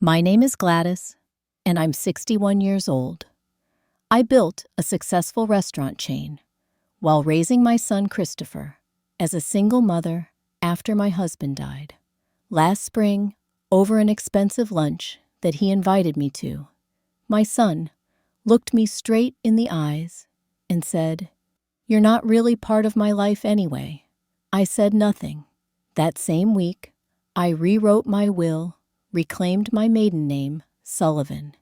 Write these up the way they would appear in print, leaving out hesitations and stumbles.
My name is Gladys, and I'm 61 years old. I built a successful restaurant chain while raising my son Christopher as a single mother after my husband died. Last spring, over an expensive lunch that he invited me to, my son looked me straight in the eyes and said, "You're not really part of my life anyway." I said nothing. That same week, I rewrote my will, reclaimed my maiden name, Sullivan,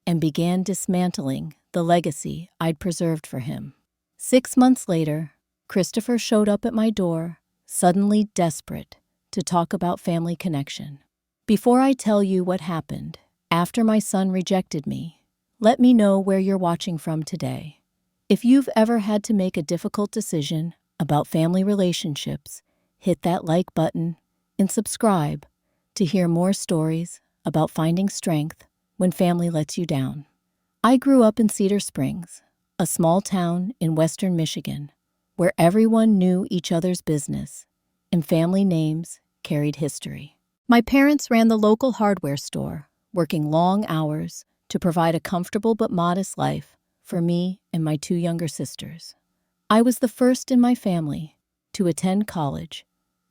and began dismantling the legacy I'd preserved for him. 6 months later, Christopher showed up at my door, suddenly desperate to talk about family connection. Before I tell you what happened after my son rejected me, let me know where you're watching from today. If you've ever had to make a difficult decision about family relationships, hit that like button and subscribe to hear more stories about finding strength when family lets you down. I grew up in Cedar Springs, a small town in western Michigan, where everyone knew each other's business and family names carried history. My parents ran the local hardware store, working long hours to provide a comfortable but modest life for me and my 2 younger sisters. I was the first in my family to attend college,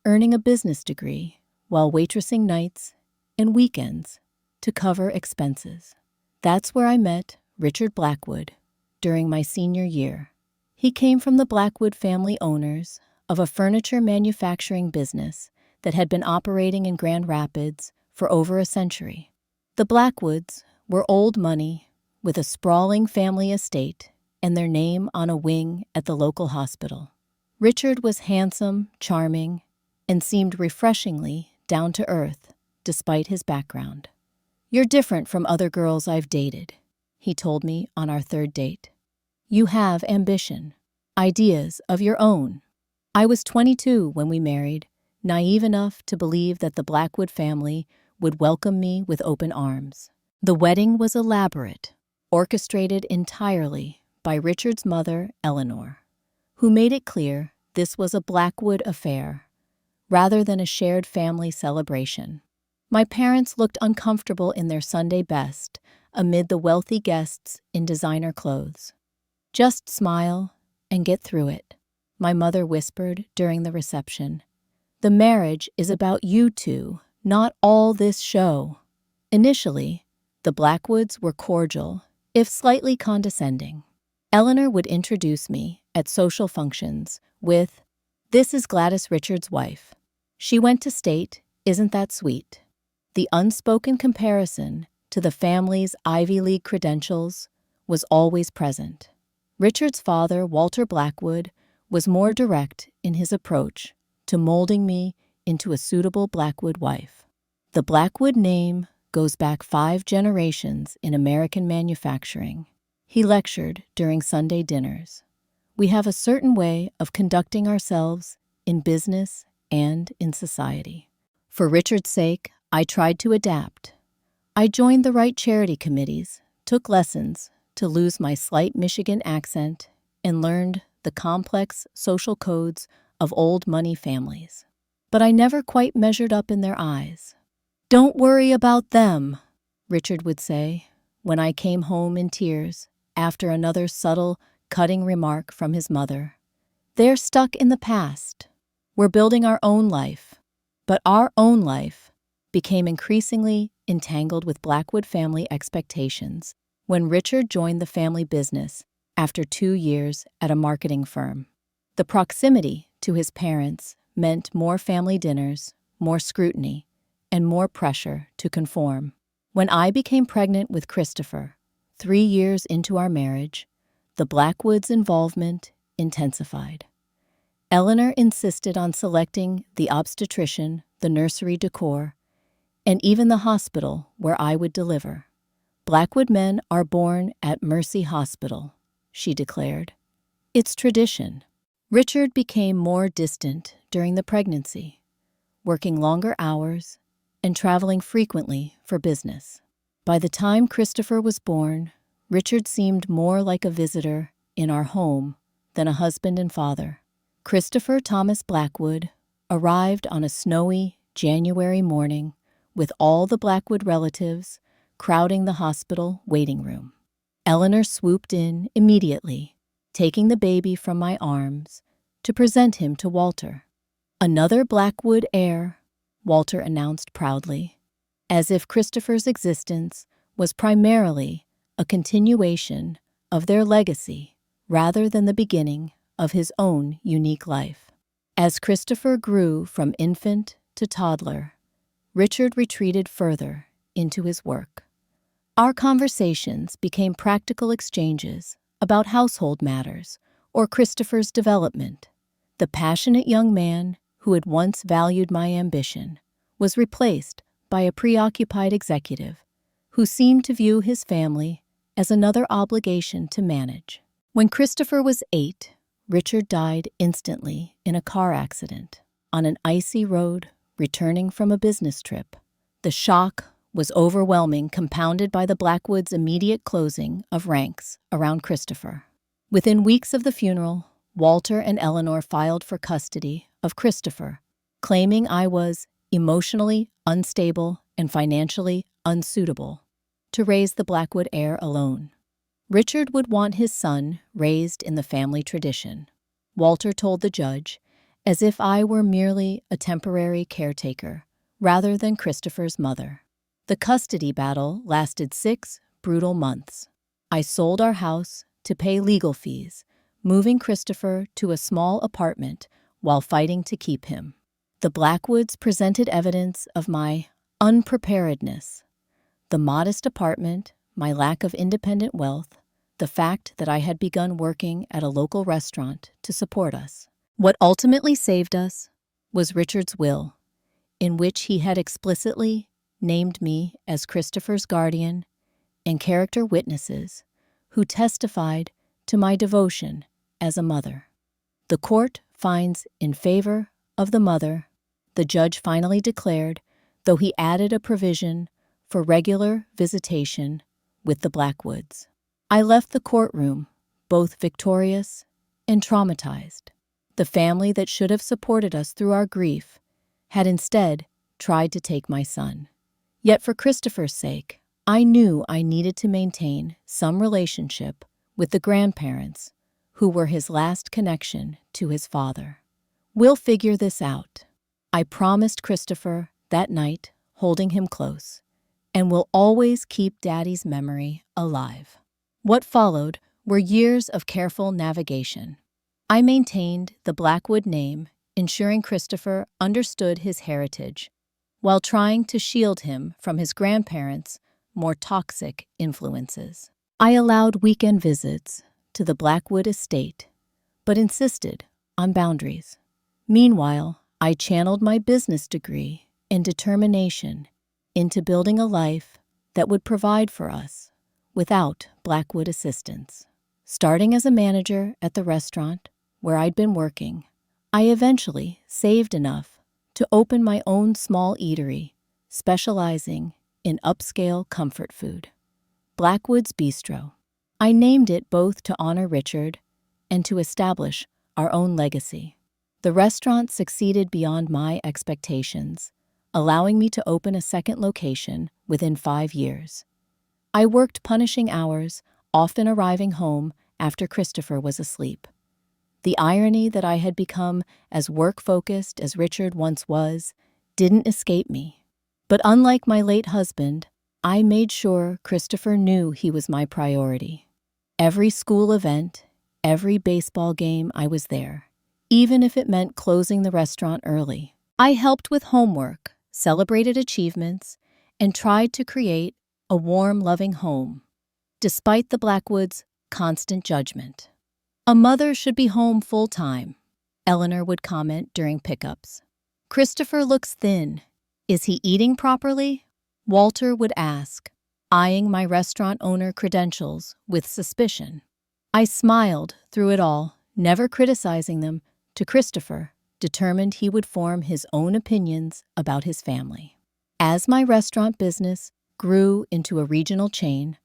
earning a business degree while waitressing nights and weekends to cover expenses. That's where I met Richard Blackwood during my senior year. He came from the Blackwood family owners of a furniture manufacturing business that had been operating in Grand Rapids for over a century. The Blackwoods were old money with a sprawling family estate and their name on a wing at the local hospital. Richard was handsome, charming, and seemed refreshingly down to earth despite his background. "You're different from other girls I've dated," he told me on our 3rd date. "You have ambition, ideas of your own." I was 22 when we married, naive enough to believe that the Blackwood family would welcome me with open arms. The wedding was elaborate, orchestrated entirely by Richard's mother, Eleanor, who made it clear this was a Blackwood affair rather than a shared family celebration. My parents looked uncomfortable in their Sunday best amid the wealthy guests in designer clothes. "Just smile and get through it," my mother whispered during the reception. "The marriage is about you two, not all this show." Initially, the Blackwoods were cordial, if slightly condescending. Eleanor would introduce me at social functions with, "This is Gladys Richards' wife. She went to state, isn't that sweet?" The unspoken comparison to the family's Ivy League credentials was always present. Richard's father, Walter Blackwood, was more direct in his approach to molding me into a suitable Blackwood wife. The Blackwood name goes back 5 generations in American manufacturing, he lectured during Sunday dinners. "We have a certain way of conducting ourselves in business and in society." For Richard's sake, I tried to adapt. I joined the right charity committees, took lessons to lose my slight Michigan accent, and learned the complex social codes of old money families. But I never quite measured up in their eyes. "Don't worry about them," Richard would say when I came home in tears after another subtle, cutting remark from his mother. "They're stuck in the past. We're building our own life." But our own life became increasingly entangled with Blackwood family expectations when Richard joined the family business after 2 years at a marketing firm. The proximity to his parents meant more family dinners, more scrutiny, and more pressure to conform. When I became pregnant with Christopher, 3 years into our marriage, the Blackwoods' involvement intensified. Eleanor insisted on selecting the obstetrician, the nursery decor, and even the hospital where I would deliver. "Blackwood men are born at Mercy Hospital," she declared. "It's tradition." Richard became more distant during the pregnancy, working longer hours and traveling frequently for business. By the time Christopher was born, Richard seemed more like a visitor in our home than a husband and father. Christopher Thomas Blackwood arrived on a snowy January morning with all the Blackwood relatives crowding the hospital waiting room. Eleanor swooped in immediately, taking the baby from my arms to present him to Walter. "Another Blackwood heir," Walter announced proudly, as if Christopher's existence was primarily a continuation of their legacy rather than the beginning of his own unique life. As Christopher grew from infant to toddler, Richard retreated further into his work. Our conversations became practical exchanges about household matters or Christopher's development. The passionate young man who had once valued my ambition was replaced by a preoccupied executive who seemed to view his family as another obligation to manage. When Christopher was 8, Richard died instantly in a car accident on an icy road returning from a business trip. The shock was overwhelming, compounded by the Blackwoods' immediate closing of ranks around Christopher. Within weeks of the funeral, Walter and Eleanor filed for custody of Christopher, claiming I was emotionally unstable and financially unsuitable to raise the Blackwood heir alone. Richard would want his son raised in the family tradition, Walter told the judge, as if I were merely a temporary caretaker rather than Christopher's mother. The custody battle lasted 6 brutal months. I sold our house to pay legal fees, moving Christopher to a small apartment while fighting to keep him. The Blackwoods presented evidence of my unpreparedness. The modest apartment, my lack of independent wealth, the fact that I had begun working at a local restaurant to support us. What ultimately saved us was Richard's will, in which he had explicitly named me as Christopher's guardian and character witnesses who testified to my devotion as a mother. The court finds in favor of the mother, the judge finally declared, though he added a provision for regular visitation with the Blackwoods. I left the courtroom both victorious and traumatized. The family that should have supported us through our grief had instead tried to take my son. Yet for Christopher's sake, I knew I needed to maintain some relationship with the grandparents who were his last connection to his father. "We'll figure this out," I promised Christopher that night, holding him close, "and we'll always keep Daddy's memory alive." What followed were years of careful navigation. I maintained the Blackwood name, ensuring Christopher understood his heritage, while trying to shield him from his grandparents' more toxic influences. I allowed weekend visits to the Blackwood estate, but insisted on boundaries. Meanwhile, I channeled my business degree and determination into building a life that would provide for us without Blackwood assistance. Starting as a manager at the restaurant where I'd been working, I eventually saved enough to open my own small eatery, specializing in upscale comfort food, Blackwood's Bistro. I named it both to honor Richard and to establish our own legacy. The restaurant succeeded beyond my expectations, allowing me to open a second location within 5 years. I worked punishing hours, often arriving home after Christopher was asleep. The irony that I had become as work-focused as Richard once was didn't escape me. But unlike my late husband, I made sure Christopher knew he was my priority. Every school event, every baseball game, I was there, even if it meant closing the restaurant early. I helped with homework, celebrated achievements, and tried to create a warm, loving home, despite the Blackwoods' constant judgment. "A mother should be home full-time," Eleanor would comment during pickups. "Christopher looks thin. Is he eating properly?" Walter would ask, eyeing my restaurant owner credentials with suspicion. I smiled through it all, never criticizing them, to Christopher, determined he would form his own opinions about his family. As my restaurant business grew into a regional chain,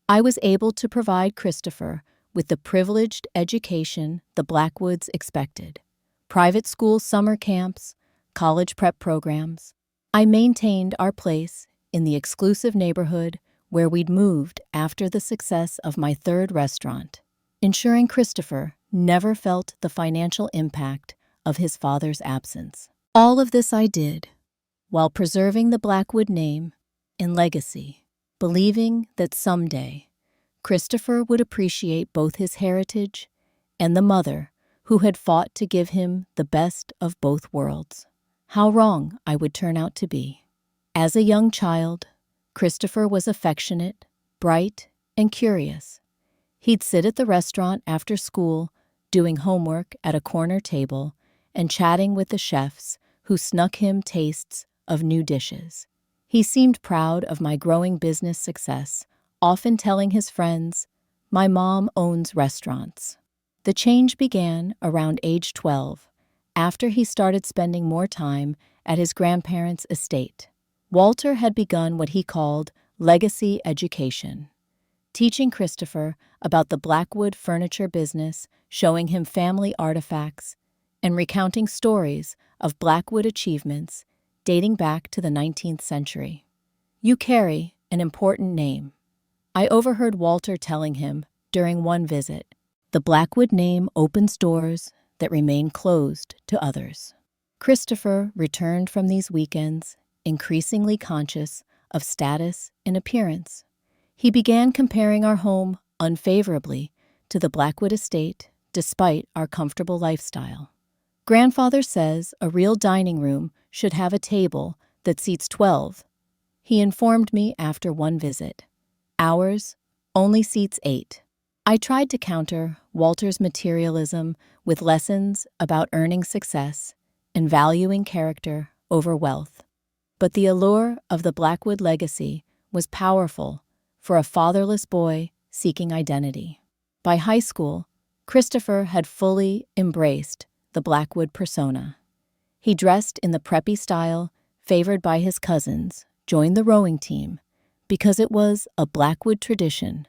I was able to provide Christopher with the privileged education the Blackwoods expected: private school summer camps, college prep programs, I maintained our place in the exclusive neighborhood where we'd moved after the success of my third restaurant, ensuring Christopher never felt the financial impact of his father's absence. All of this I did while preserving the Blackwood name and legacy, believing that someday Christopher would appreciate both his heritage and the mother who had fought to give him the best of both worlds. How wrong I would turn out to be. As a young child, Christopher was affectionate, bright, and curious. He'd sit at the restaurant after school, doing homework at a corner table and chatting with the chefs who snuck him tastes of new dishes. He seemed proud of my growing business success, often telling his friends, "My mom owns restaurants." The change began around age 12, after he started spending more time at his grandparents' estate. Walter had begun what he called legacy education, teaching Christopher about the Blackwood furniture business, showing him family artifacts, and recounting stories of Blackwood achievements dating back to the 19th century. "You carry an important name," I overheard Walter telling him during one visit. "The Blackwood name opens doors that remain closed to others." Christopher returned from these weekends increasingly conscious of status and appearance. He began comparing our home unfavorably to the Blackwood estate despite our comfortable lifestyle. "Grandfather says a real dining room should have a table that seats 12, he informed me after one visit. "Ours only seats 8. I tried to counter Walter's materialism with lessons about earning success and valuing character over wealth. But the allure of the Blackwood legacy was powerful for a fatherless boy seeking identity. By high school, Christopher had fully embraced the Blackwood persona. He dressed in the preppy style favored by his cousins, joined the rowing team because it was a Blackwood tradition,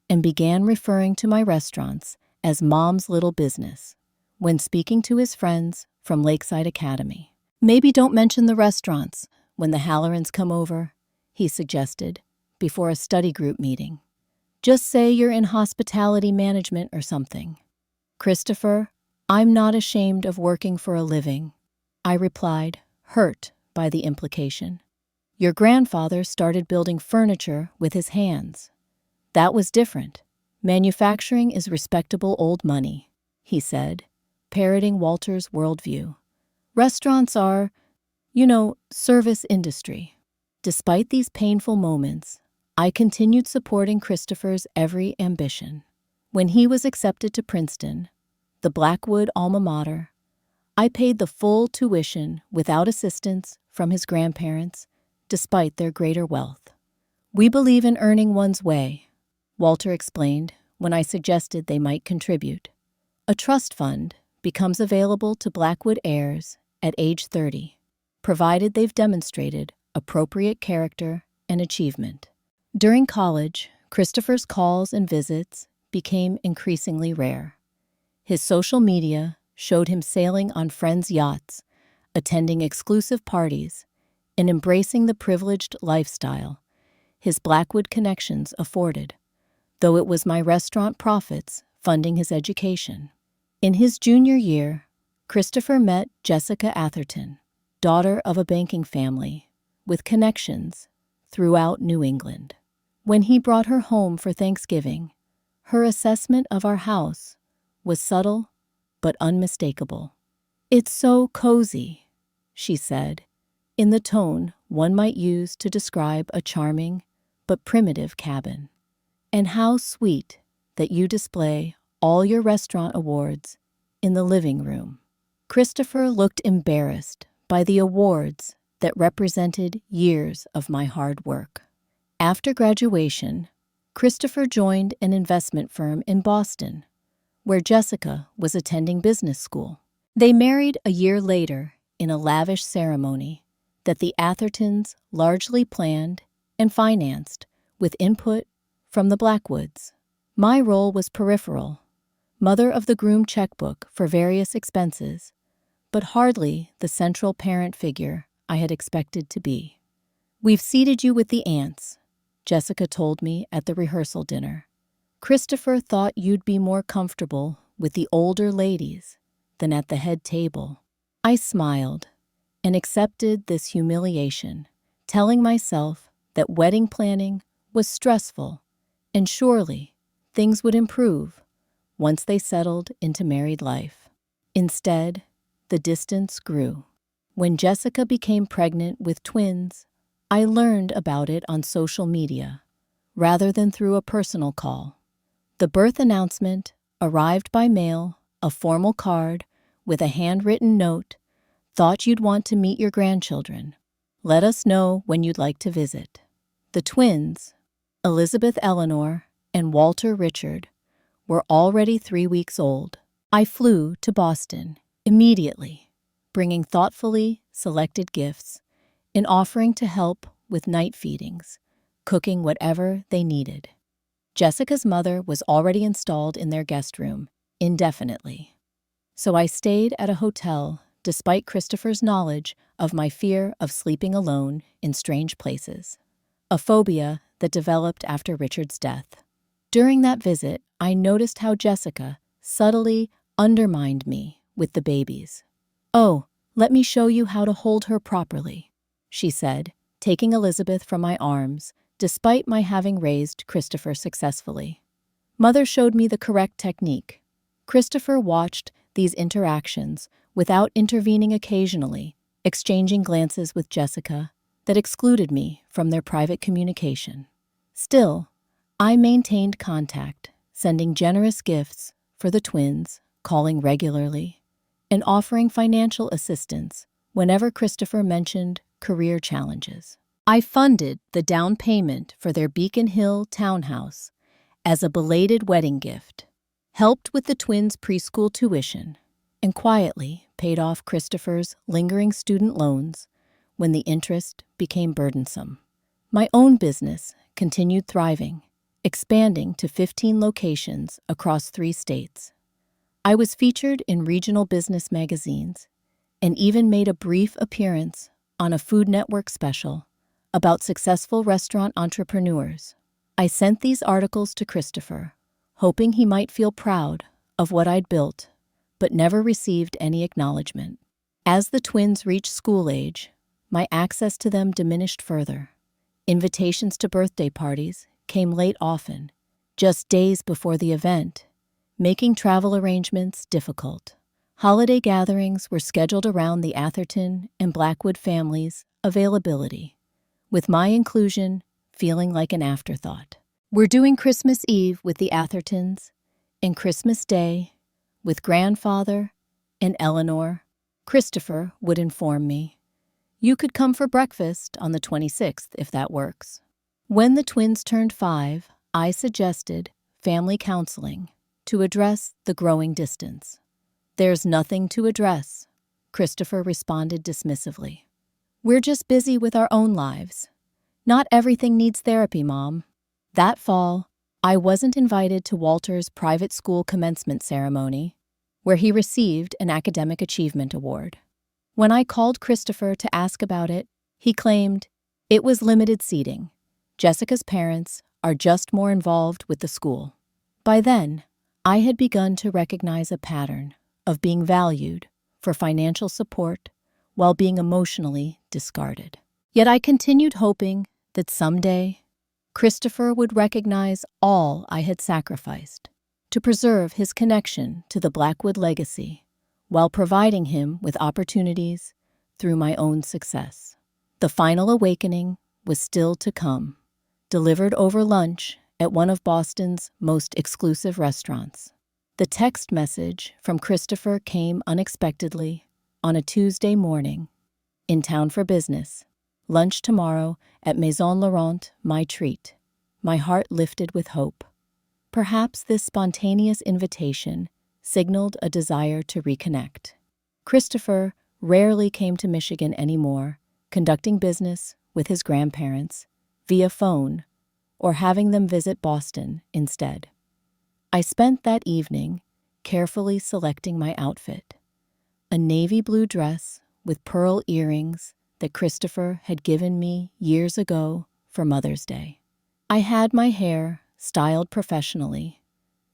and began referring to my restaurants as Mom's Little Business when speaking to his friends from Lakeside Academy. "Maybe don't mention the restaurants when the Hallorans come over," he suggested before a study group meeting. "Just say you're in hospitality management or something." "Christopher, I'm not ashamed of working for a living," I replied, hurt by the implication. "Your grandfather started building furniture with his hands. That was different. Manufacturing is respectable old money," he said, parroting Walter's worldview. "Restaurants are, service industry." Despite these painful moments, I continued supporting Christopher's every ambition. When he was accepted to Princeton, the Blackwood alma mater, I paid the full tuition without assistance from his grandparents, despite their greater wealth. "We believe in earning one's way," Walter explained when I suggested they might contribute. "A trust fund becomes available to Blackwood heirs at age 30, provided they've demonstrated appropriate character and achievement." During college, Christopher's calls and visits became increasingly rare. His social media showed him sailing on friends' yachts, attending exclusive parties, and embracing the privileged lifestyle his Blackwood connections afforded, though it was my restaurant profits funding his education. In his junior year, Christopher met Jessica Atherton, daughter of a banking family with connections throughout New England. When he brought her home for Thanksgiving, her assessment of our house was subtle but unmistakable. "It's so cozy," she said, in the tone one might use to describe a charming but primitive cabin. "And how sweet that you display all your restaurant awards in the living room." Christopher looked embarrassed by the awards that represented years of my hard work. After graduation, Christopher joined an investment firm in Boston, where Jessica was attending business school. They married a year later in a lavish ceremony that the Athertons largely planned and financed with input from the Blackwoods. My role was peripheral, mother of the groom checkbook for various expenses, but hardly the central parent figure I had expected to be. "We've seated you with the aunts," Jessica told me at the rehearsal dinner. "Christopher thought you'd be more comfortable with the older ladies than at the head table." I smiled and accepted this humiliation, telling myself that wedding planning was stressful and surely things would improve once they settled into married life. Instead, the distance grew. When Jessica became pregnant with twins, I learned about it on social media rather than through a personal call. The birth announcement arrived by mail, a formal card with a handwritten note: "Thought you'd want to meet your grandchildren. Let us know when you'd like to visit." The twins, Elizabeth Eleanor and Walter Richard, were already 3 weeks old. I flew to Boston immediately, bringing thoughtfully selected gifts and offering to help with night feedings, cooking whatever they needed. Jessica's mother was already installed in their guest room indefinitely, so I stayed at a hotel despite Christopher's knowledge of my fear of sleeping alone in strange places, a phobia that developed after Richard's death. During that visit, I noticed how Jessica subtly undermined me with the babies. "Oh, let me show you how to hold her properly," she said, taking Elizabeth from my arms, despite my having raised Christopher successfully. Mother showed me the correct technique. Christopher watched these interactions without intervening occasionally, exchanging glances with Jessica that excluded me from their private communication. Still, I maintained contact, sending generous gifts for the twins, calling regularly, and offering financial assistance whenever Christopher mentioned career challenges. I funded the down payment for their Beacon Hill townhouse as a belated wedding gift, helped with the twins' preschool tuition, and quietly paid off Christopher's lingering student loans when the interest became burdensome. My own business continued thriving, expanding to 15 locations across 3 states. I was featured in regional business magazines and even made a brief appearance on a Food Network special about successful restaurant entrepreneurs. I sent these articles to Christopher, hoping he might feel proud of what I'd built, but never received any acknowledgement. As the twins reached school age, my access to them diminished further. Invitations to birthday parties came late often, just days before the event, making travel arrangements difficult. Holiday gatherings were scheduled around the Atherton and Blackwood families' availability, with my inclusion feeling like an afterthought. "We're doing Christmas Eve with the Athertons and Christmas Day with Grandfather and Eleanor," Christopher would inform me. "You could come for breakfast on the 26th if that works." When the twins turned 5, I suggested family counseling to address the growing distance. "There's nothing to address," Christopher responded dismissively. "We're just busy with our own lives. Not everything needs therapy, Mom." That fall, I wasn't invited to Walter's private school commencement ceremony, where he received an academic achievement award. When I called Christopher to ask about it, he claimed it was limited seating. Jessica's parents are just more involved with the school. By then, I had begun to recognize a pattern of being valued for financial support while being emotionally discarded. Yet I continued hoping that someday Christopher would recognize all I had sacrificed to preserve his connection to the Blackwood legacy while providing him with opportunities through my own success. The final awakening was still to come, delivered over lunch at one of Boston's most exclusive restaurants. The text message from Christopher came unexpectedly on a Tuesday morning. "In town for business. Lunch tomorrow at Maison Laurent, my treat." My heart lifted with hope. Perhaps this spontaneous invitation signaled a desire to reconnect. Christopher rarely came to Michigan anymore, conducting business with his grandparents via phone or having them visit Boston instead. I spent that evening carefully selecting my outfit, a navy blue dress with pearl earrings that Christopher had given me years ago for Mother's Day. I had my hair styled professionally,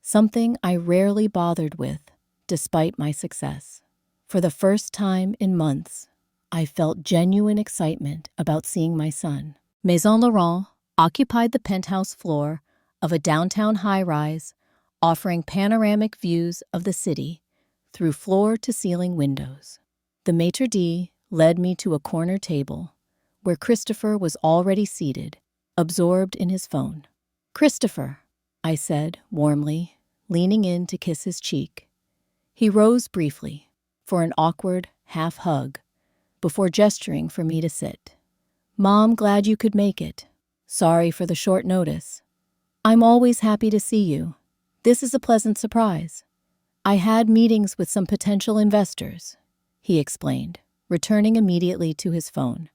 something I rarely bothered with despite my success. For the first time in months, I felt genuine excitement about seeing my son. Maison Laurent occupied the penthouse floor of a downtown high-rise, offering panoramic views of the city through floor-to-ceiling windows. The maitre d' led me to a corner table where Christopher was already seated, absorbed in his phone. "Christopher," I said warmly, leaning in to kiss his cheek. He rose briefly for an awkward half-hug before gesturing for me to sit. "Mom, glad you could make it. Sorry for the short notice. I'm always happy to see you. This is a pleasant surprise. I had meetings with some potential investors," he explained, returning immediately to his phone.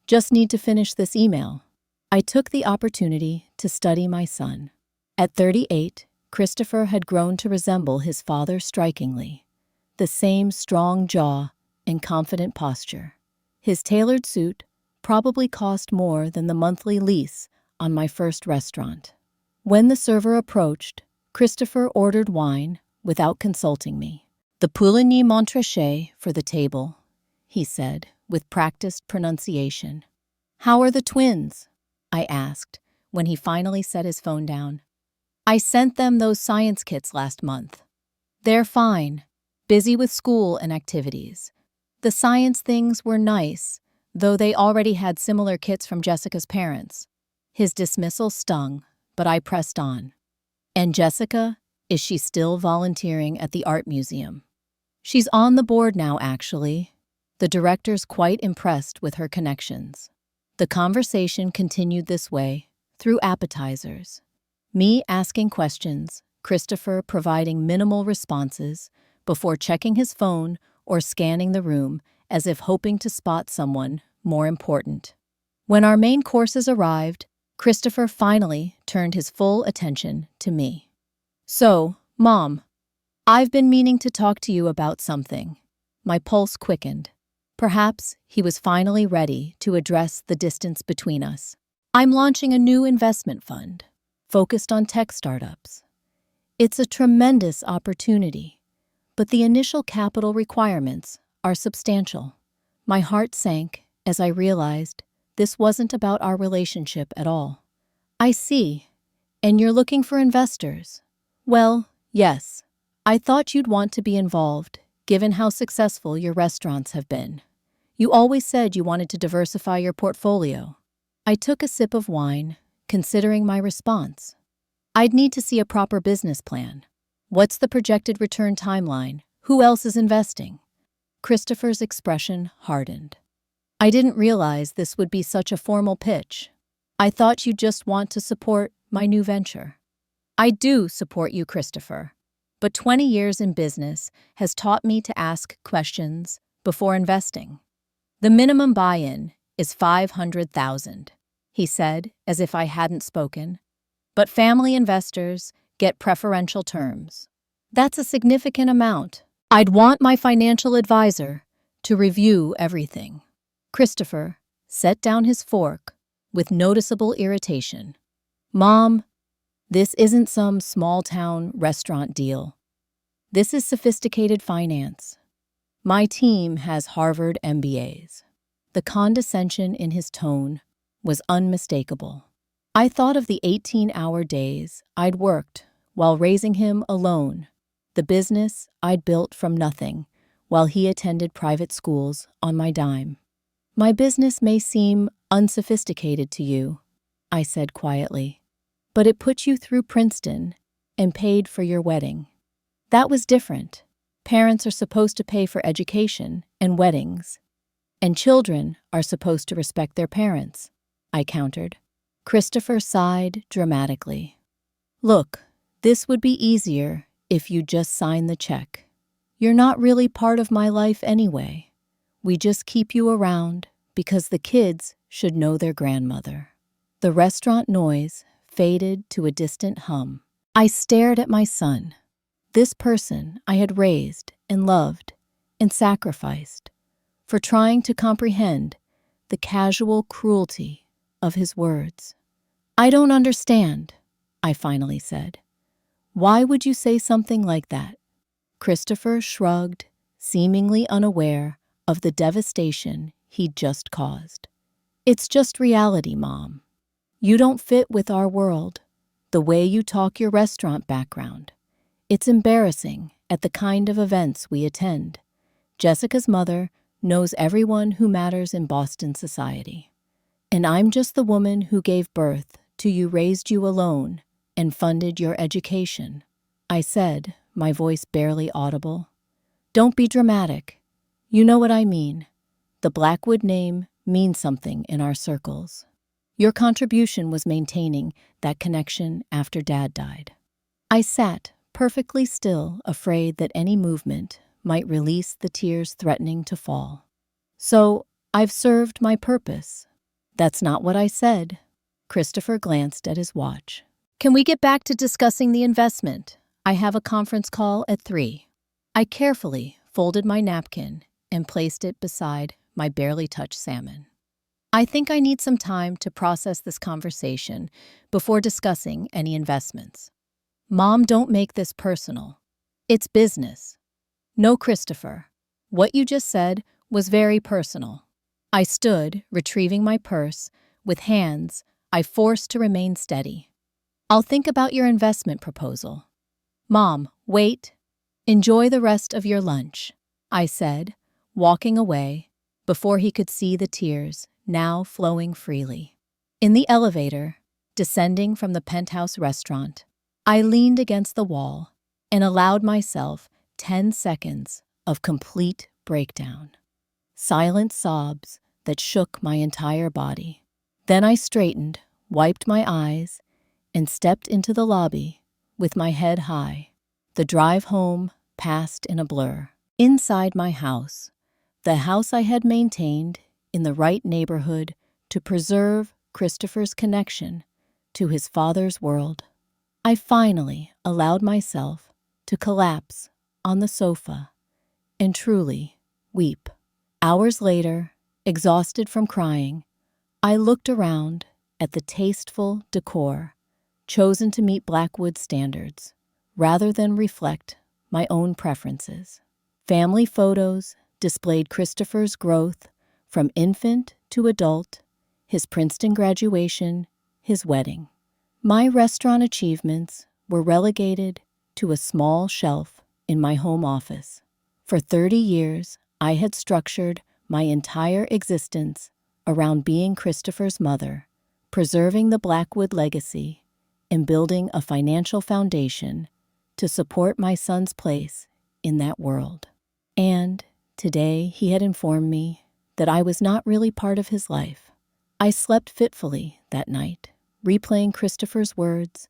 "Just need to finish this email." I took the opportunity to study my son. At 38, Christopher had grown to resemble his father strikingly. The same strong jaw and confident posture. His tailored suit probably cost more than the monthly lease on my first restaurant. When the server approached, Christopher ordered wine without consulting me. "The Pouligny Montrachet for the table," he said with practiced pronunciation. "How are the twins?" I asked when he finally set his phone down. "I sent them those science kits last month. They're fine, busy with school and activities. The science things were nice, though they already had similar kits from Jessica's parents." His dismissal stung, but I pressed on. "And Jessica, is she still volunteering at the art museum?" "She's on the board now, actually. The director's quite impressed with her connections." The conversation continued this way, through appetizers. Me asking questions, Christopher providing minimal responses before checking his phone or scanning the room as if hoping to spot someone more important. When our main courses arrived, Christopher finally turned his full attention to me. "So, Mom, I've been meaning to talk to you about something." My pulse quickened. Perhaps he was finally ready to address the distance between us. "I'm launching a new investment fund, focused on tech startups. It's a tremendous opportunity, but the initial capital requirements are substantial." My heart sank as I realized this wasn't about our relationship at all. "I see. And you're looking for investors?" "Well, yes. I thought you'd want to be involved, given how successful your restaurants have been. You always said you wanted to diversify your portfolio." I took a sip of wine, considering my response. "I'd need to see a proper business plan. What's the projected return timeline? Who else is investing?" Christopher's expression hardened. "I didn't realize this would be such a formal pitch. I thought you'd just want to support my new venture." "I do support you, Christopher, but 20 years in business has taught me to ask questions before investing. The minimum buy-in is $500,000, he said as if I hadn't spoken. "But family investors get preferential terms." "That's a significant amount. I'd want my financial advisor to review everything." Christopher set down his fork with noticeable irritation. "Mom, this isn't some small-town restaurant deal. This is sophisticated finance. My team has Harvard MBAs." The condescension in his tone was unmistakable. I thought of the 18-hour days I'd worked while raising him alone, the business I'd built from nothing while he attended private schools on my dime. "My business may seem unsophisticated to you," I said quietly, "but it put you through Princeton and paid for your wedding. That was different. Parents are supposed to pay for education and weddings, and children are supposed to respect their parents," I countered. Christopher sighed dramatically. "Look, this would be easier if you just sign the check. You're not really part of my life anyway. We just keep you around because the kids should know their grandmother." The restaurant noise faded to a distant hum. I stared at my son, this person I had raised and loved and sacrificed, for trying to comprehend the casual cruelty of his words. "I don't understand," I finally said. "Why would you say something like that?" Christopher shrugged, seemingly unaware of the devastation he'd just caused. "It's just reality, Mom. You don't fit with our world, the way you talk your restaurant background. It's embarrassing at the kind of events we attend. Jessica's mother knows everyone who matters in Boston society. And I'm just the woman who gave birth to you, raised you alone, and funded your education," I said, my voice barely audible. "Don't be dramatic. You know what I mean. The Blackwood name means something in our circles. Your contribution was maintaining that connection after Dad died." I sat perfectly still, afraid that any movement might release the tears threatening to fall. "So, I've served my purpose." "That's not what I said." Christopher glanced at his watch. "Can we get back to discussing the investment? I have a conference call at 3. I carefully folded my napkin and placed it beside my barely touched salmon. "I think I need some time to process this conversation before discussing any investments." "Mom, don't make this personal. It's business." "No, Christopher. What you just said was very personal." I stood, retrieving my purse, with hands I forced to remain steady. "I'll think about your investment proposal." "Mom, wait. Enjoy the rest of your lunch," I said, walking away before he could see the tears now flowing freely. In the elevator, descending from the penthouse restaurant, I leaned against the wall and allowed myself 10 seconds of complete breakdown. Silent sobs that shook my entire body. Then I straightened, wiped my eyes, and stepped into the lobby with my head high. The drive home passed in a blur. Inside my house, the house I had maintained in the right neighborhood to preserve Christopher's connection to his father's world, I finally allowed myself to collapse on the sofa and truly weep. Hours later, exhausted from crying, I looked around at the tasteful decor chosen to meet Blackwood standards rather than reflect my own preferences. Family photos displayed Christopher's growth from infant to adult, his Princeton graduation, his wedding. My restaurant achievements were relegated to a small shelf in my home office. For 30 years, I had structured my entire existence around being Christopher's mother, preserving the Blackwood legacy, and building a financial foundation to support my son's place in that world. And today he had informed me that I was not really part of his life. I slept fitfully that night, replaying Christopher's words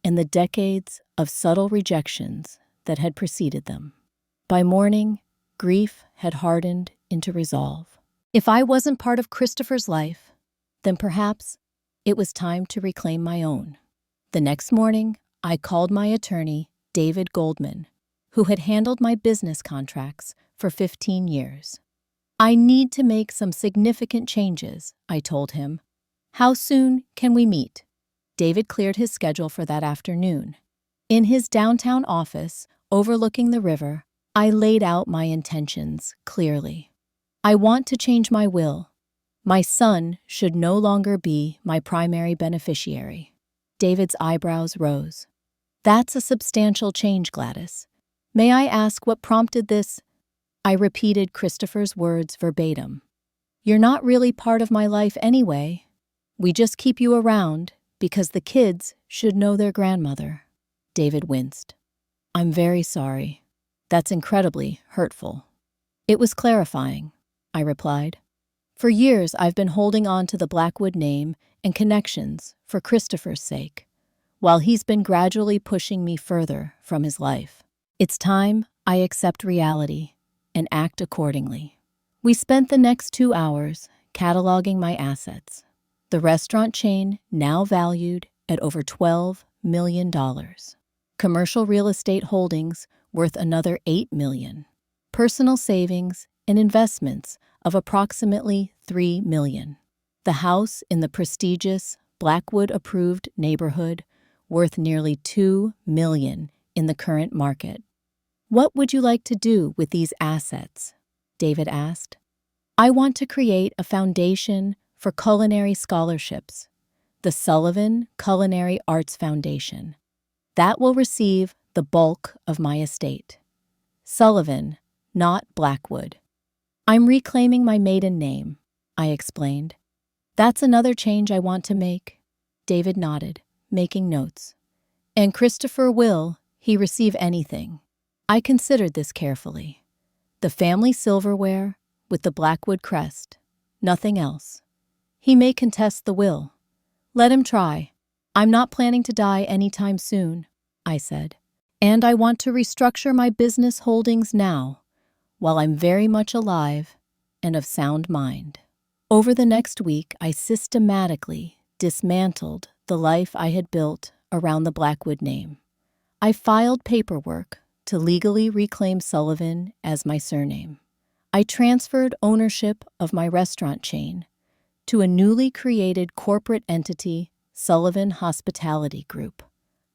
and the decades of subtle rejections that had preceded them. By morning, grief had hardened into resolve. If I wasn't part of Christopher's life, then perhaps it was time to reclaim my own. The next morning, I called my attorney, David Goldman, who had handled my business contracts for 15 years. "I need to make some significant changes," I told him. "How soon can we meet?" David cleared his schedule for that afternoon. In his downtown office, overlooking the river, I laid out my intentions clearly. "I want to change my will. My son should no longer be my primary beneficiary." David's eyebrows rose. "That's a substantial change, Gladys. May I ask what prompted this?" I repeated Christopher's words verbatim. "You're not really part of my life anyway. We just keep you around because the kids should know their grandmother." David winced. "I'm very sorry. That's incredibly hurtful." "It was clarifying," I replied. "For years I've been holding on to the Blackwood name and connections for Christopher's sake, while he's been gradually pushing me further from his life. It's time I accept reality and act accordingly." We spent the next 2 hours cataloging my assets, the restaurant chain now valued at over $12 million, commercial real estate holdings worth another $8 million, personal savings and investments of approximately $3 million. The house in the prestigious Blackwood-approved neighborhood worth nearly $2 million in the current market. "What would you like to do with these assets?" David asked. "I want to create a foundation for culinary scholarships, the Sullivan Culinary Arts Foundation. That will receive the bulk of my estate. Sullivan, not Blackwood. I'm reclaiming my maiden name," I explained. "That's another change I want to make." David nodded, making notes. "And Christopher will he receive anything?" I considered this carefully. "The family silverware with the Blackwood crest, nothing else. He may contest the will. Let him try. I'm not planning to die anytime soon," I said. "And I want to restructure my business holdings now, while I'm very much alive and of sound mind." Over the next week, I systematically dismantled the life I had built around the Blackwood name. I filed paperwork to legally reclaim Sullivan as my surname. I transferred ownership of my restaurant chain to a newly created corporate entity, Sullivan Hospitality Group.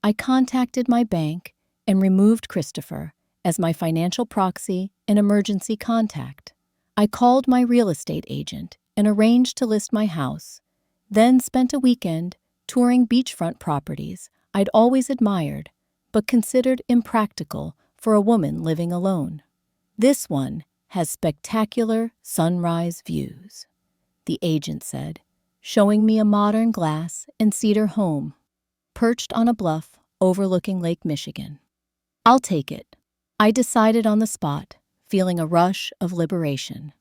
I contacted my bank and removed Christopher as my financial proxy and emergency contact. I called my real estate agent and arranged to list my house, then spent a weekend touring beachfront properties I'd always admired but considered impractical for a woman living alone. "This one has spectacular sunrise views," the agent said, showing me a modern glass and cedar home perched on a bluff overlooking Lake Michigan. "I'll take it," I decided on the spot, feeling a rush of liberation.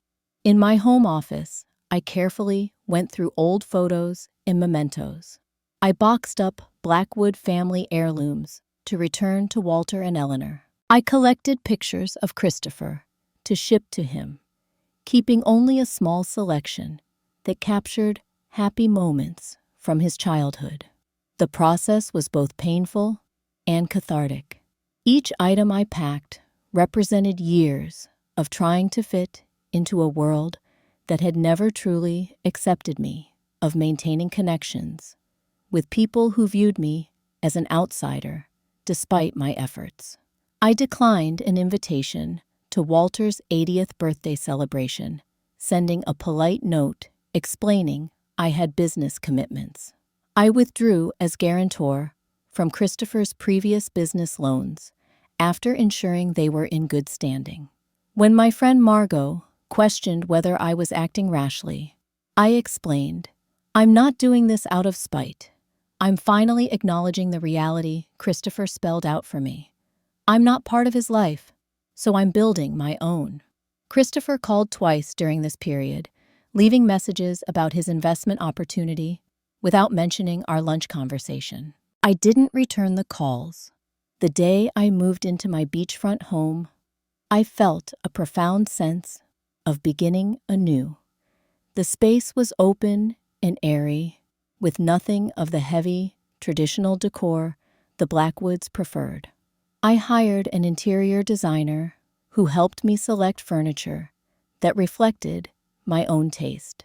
In my home office, I carefully went through old photos and mementos. I boxed up Blackwood family heirlooms to return to Walter and Eleanor. I collected pictures of Christopher to ship to him, keeping only a small selection that captured happy moments from his childhood. The process was both painful and cathartic. Each item I packed represented years of trying to fit into a world that had never truly accepted me, of maintaining connections with people who viewed me as an outsider despite my efforts. I declined an invitation to Walter's 80th birthday celebration, sending a polite note explaining I had business commitments. I withdrew as guarantor from Christopher's previous business loans after ensuring they were in good standing. When my friend Margot questioned whether I was acting rashly, I explained, "I'm not doing this out of spite. I'm finally acknowledging the reality Christopher spelled out for me. I'm not part of his life, so I'm building my own." Christopher called twice during this period, leaving messages about his investment opportunity without mentioning our lunch conversation. I didn't return the calls. The day I moved into my beachfront home, I felt a profound sense of beginning anew. The space was open and airy, with nothing of the heavy, traditional decor the Blackwoods preferred. I hired an interior designer who helped me select furniture that reflected my own taste.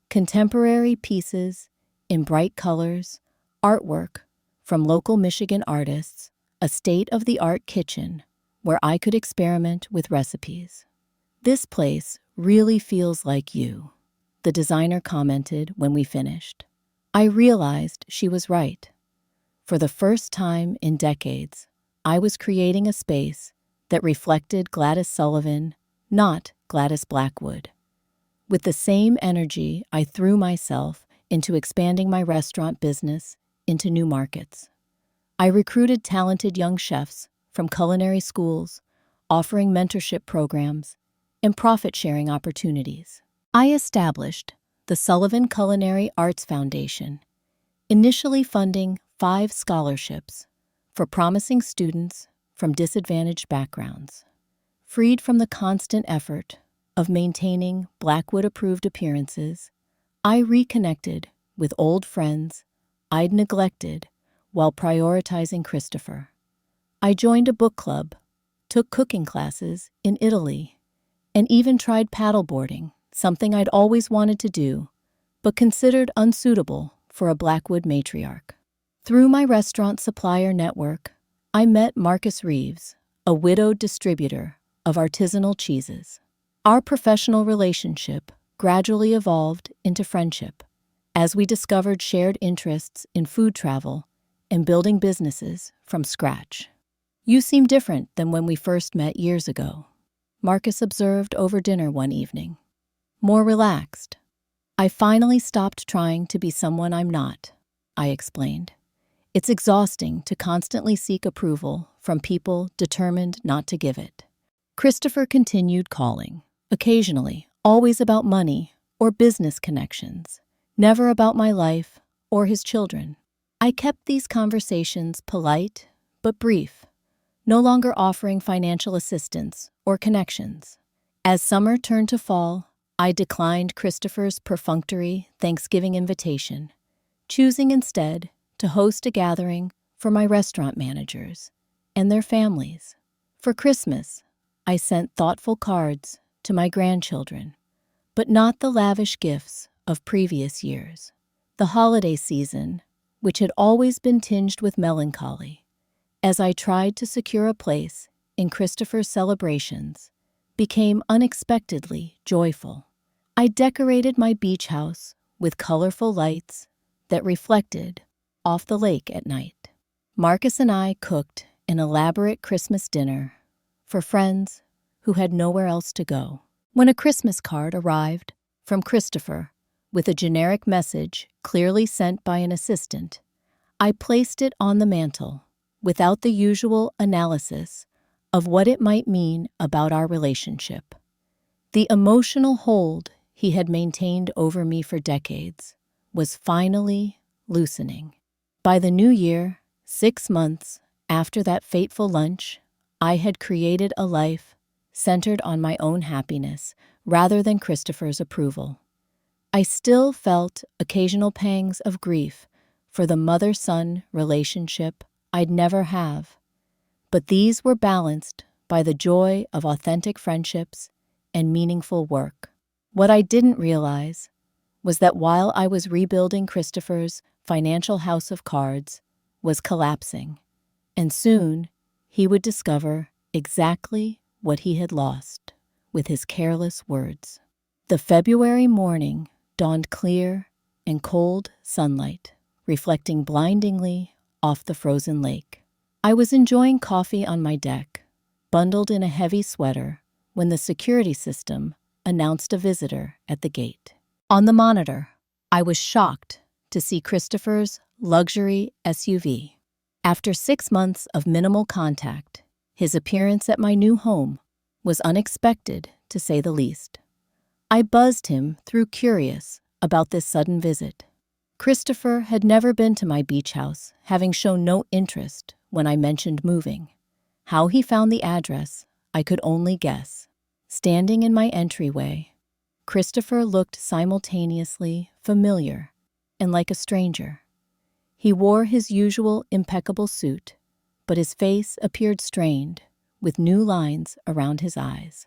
Contemporary pieces in bright colors, artwork from local Michigan artists, a state-of-the-art kitchen where I could experiment with recipes. "This place really feels like you," the designer commented when we finished. I realized she was right. For the first time in decades, I was creating a space that reflected Gladys Sullivan, not Gladys Blackwood. With the same energy, I threw myself into expanding my restaurant business into new markets. I recruited talented young chefs from culinary schools, offering mentorship programs and profit-sharing opportunities. I established the Sullivan Culinary Arts Foundation, initially funding 5 scholarships for promising students from disadvantaged backgrounds. Freed from the constant effort of maintaining Blackwood-approved appearances, I reconnected with old friends I'd neglected while prioritizing Christopher. I joined a book club, took cooking classes in Italy, and even tried paddleboarding something I'd always wanted to do, but considered unsuitable for a Blackwood matriarch. Through my restaurant supplier network, I met Marcus Reeves, a widowed distributor of artisanal cheeses. Our professional relationship gradually evolved into friendship as we discovered shared interests in food travel and building businesses from scratch. "You seem different than when we first met years ago," Marcus observed over dinner one evening. "More relaxed." "I finally stopped trying to be someone I'm not," I explained. "It's exhausting to constantly seek approval from people determined not to give it." Christopher continued calling, occasionally, always about money or business connections, never about my life or his children. I kept these conversations polite but brief, no longer offering financial assistance or connections. As summer turned to fall, I declined Christopher's perfunctory Thanksgiving invitation, choosing instead to host a gathering for my restaurant managers and their families. For Christmas, I sent thoughtful cards to my grandchildren, but not the lavish gifts of previous years. The holiday season, which had always been tinged with melancholy, as I tried to secure a place in Christopher's celebrations, became unexpectedly joyful. I decorated my beach house with colorful lights that reflected off the lake at night. Marcus and I cooked an elaborate Christmas dinner for friends who had nowhere else to go. When a Christmas card arrived from Christopher with a generic message clearly sent by an assistant, I placed it on the mantel without the usual analysis of what it might mean about our relationship. The emotional hold he had maintained over me for decades was finally loosening. By the new year, 6 months after that fateful lunch, I had created a life centered on my own happiness rather than Christopher's approval. I still felt occasional pangs of grief for the mother-son relationship I'd never have, but these were balanced by the joy of authentic friendships and meaningful work. What I didn't realize was that while I was rebuilding, Christopher's financial house of cards was collapsing, and soon he would discover exactly what he had lost with his careless words. The February morning dawned clear and cold sunlight, reflecting blindingly off the frozen lake. I was enjoying coffee on my deck, bundled in a heavy sweater, when the security system announced a visitor at the gate. On the monitor, I was shocked to see Christopher's luxury SUV. After 6 months of minimal contact, his appearance at my new home was unexpected, to say the least. I buzzed him through, curious about this sudden visit. Christopher had never been to my beach house, having shown no interest when I mentioned moving. How he found the address, I could only guess. Standing in my entryway, Christopher looked simultaneously familiar and like a stranger. He wore his usual impeccable suit, but his face appeared strained, with new lines around his eyes.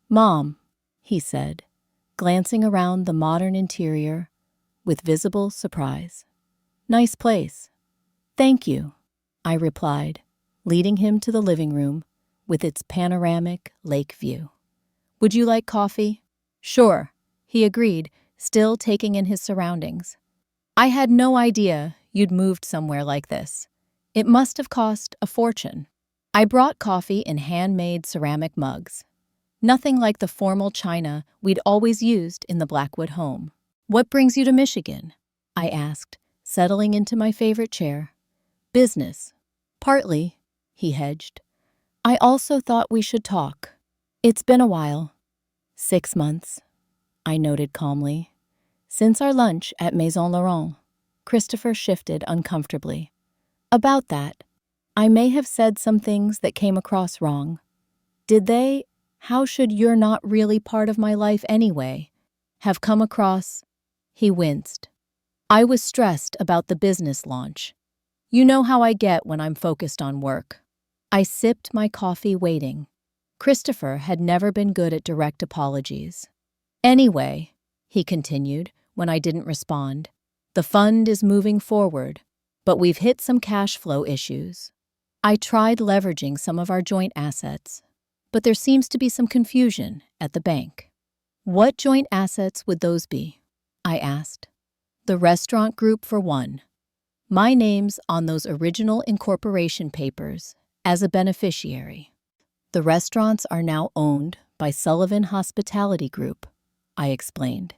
"Mom," he said, glancing around the modern interior with visible surprise. "Nice place." "Thank you," I replied, leading him to the living room with its panoramic lake view. "Would you like coffee?" "Sure," he agreed, still taking in his surroundings. "I had no idea you'd moved somewhere like this. It must have cost a fortune." I brought coffee in handmade ceramic mugs, nothing like the formal china we'd always used in the Blackwood home. "What brings you to Michigan?" I asked, settling into my favorite chair. "Business." "Partly," he hedged. "I also thought we should talk. It's been a while." 6 months, I noted calmly. Since our lunch at Maison Laurent. Christopher shifted uncomfortably. "About that, I may have said some things that came across wrong. Did they, how should "you're not really part of my life anyway" have come across?" He winced. "I was stressed about the business launch. You know how I get when I'm focused on work." I sipped my coffee, waiting. Christopher had never been good at direct apologies. Anyway, he continued when I didn't respond, the fund is moving forward, but we've hit some cash flow issues. I tried leveraging some of our joint assets, but there seems to be some confusion at the bank. What joint assets would those be? I asked. The restaurant group for one. My name's on those original incorporation papers as a beneficiary. The restaurants are now owned by Sullivan Hospitality Group, I explained.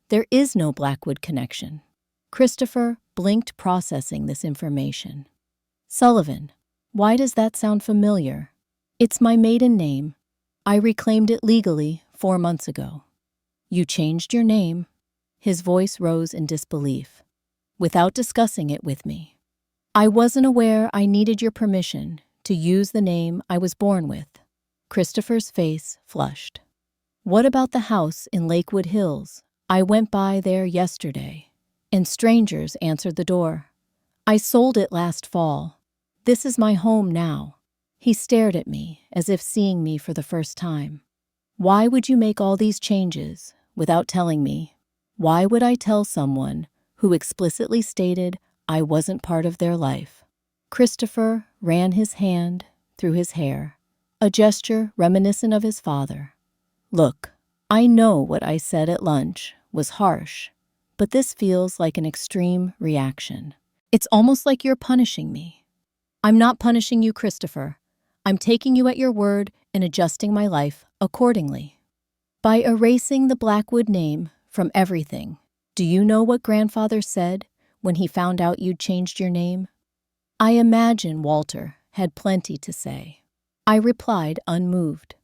There is no Blackwood connection. Christopher blinked, processing this information. Sullivan, why does that sound familiar? It's my maiden name. I reclaimed it legally 4 months ago. You changed your name? His voice rose in disbelief. Without discussing it with me. I wasn't aware I needed your permission to use the name I was born with. Christopher's face flushed. What about the house in Lakewood Hills? I went by there yesterday, and strangers answered the door. I sold it last fall. This is my home now. He stared at me as if seeing me for the first time. Why would you make all these changes without telling me? Why would I tell someone who explicitly stated I wasn't part of their life? Christopher ran his hand through his hair, a gesture reminiscent of his father. Look, I know what I said at lunch was harsh, but this feels like an extreme reaction. It's almost like you're punishing me. I'm not punishing you, Christopher. I'm taking you at your word and adjusting my life accordingly. By erasing the Blackwood name from everything, do you know what grandfather said when he found out you'd changed your name? I imagine Walter had plenty to say. I replied unmoved.